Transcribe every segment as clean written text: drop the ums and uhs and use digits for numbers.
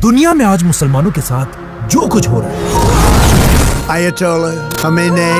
दुनिया में आज मुसलमानों के साथ जो कुछ हो रहा है। Ayatollah Khamenei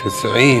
90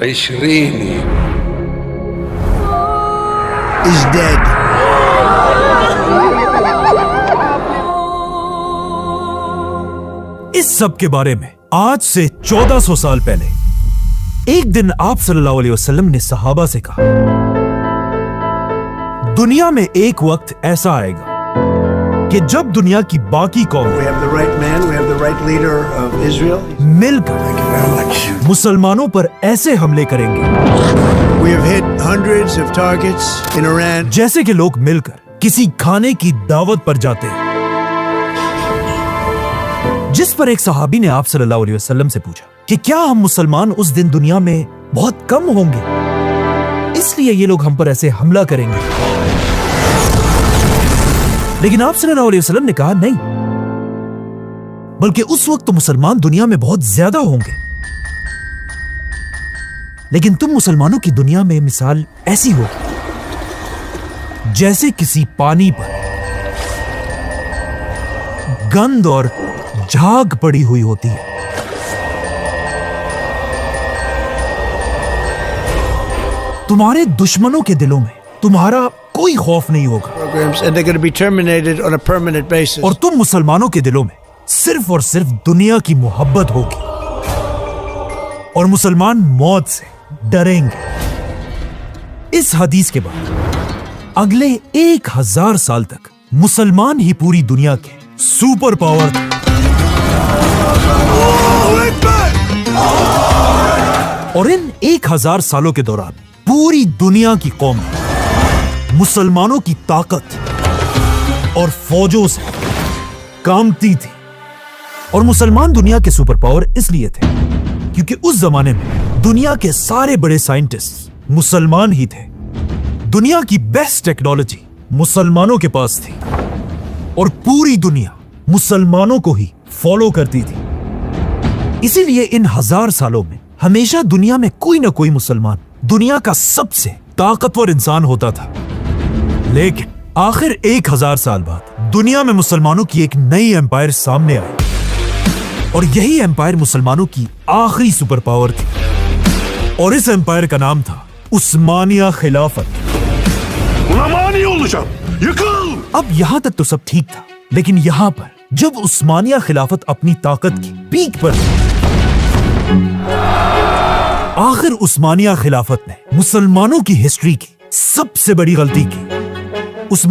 20 is dead. इस सब के बारे में आज से 1400 साल पहले एक दिन आप सल्लल्लाहु अलैहि वसल्लम ने सहाबा से कहा, दुनिया में एक वक्त ऐसा आएगा कि जब दुनिया की बाकी कौम We have the right man, we have the right leader of Israel. मिलकर मुसलमानों पर ऐसे हमले करेंगे We have hit hundreds of targets in Iran. जैसे कि लोग मिलकर किसी खाने की दावत पर जाते हैं। जिस पर एक सहाबी ने आप सल्लल्लाहु अलैहि वसल्लम से पूछा कि क्या हम मुसलमान उस दिन दुनिया में बहुत कम होंगे, इसलिए ये लोग हम पर ऐसे हमला करेंगे। लेकिन आप सल्लल्लाहु अलैहि वसल्लम ने कहा नहीं, बल्कि उस वक्त तो मुसलमान दुनिया में बहुत ज्यादा होंगे, लेकिन तुम मुसलमानों की दुनिया में मिसाल ऐसी होगी जैसे किसी पानी पर गंध और झाग पड़ी हुई होती है। तुम्हारे दुश्मनों के दिलों में तुम्हारा कोई खौफ नहीं होगा Programs, and they're going to be terminated on a permanent basis. और तुम मुसलमानों के दिलों में सिर्फ और सिर्फ दुनिया की मोहब्बत होगी और मुसलमान मौत से डरेंगे। इस हदीस के बाद अगले 1000 साल तक मुसलमान ही पूरी दुनिया के सुपर पावर थे। और इन 1000 सालों के दौरान पूरी दुनिया की कौम मुसलमानों की ताकत और फौजों से कामती थी। और मुसलमान दुनिया के सुपर पावर इसलिए थे क्योंकि उस जमाने में दुनिया के सारे बड़े साइंटिस्ट मुसलमान ही थे। दुनिया की बेस्ट टेक्नोलॉजी मुसलमानों के पास थी और पूरी दुनिया मुसलमानों को ही फॉलो करती थी। इसीलिए इन 1000 सालों में हमेशा दुनिया में कोई ना कोई मुसलमान दुनिया का सबसे ताकतवर इंसान होता था। लेकिन आखिर 1000 साल बाद दुनिया में मुसलमानों की एक नई एम्पायर सामने आई और यही एम्पायर मुसलमानों की आखिरी सुपर पावर थी और इस एम्पायर का नाम था उस्मानिया खिलाफत। अब यहां तक तो सब ठीक था, लेकिन यहां पर जब उस्मानिया खिलाफत अपनी ताकत की पीक पर आखिर उस्मानिया खिलाफत ने मुसलमानों की हिस्ट्री की सबसे बड़ी गलती की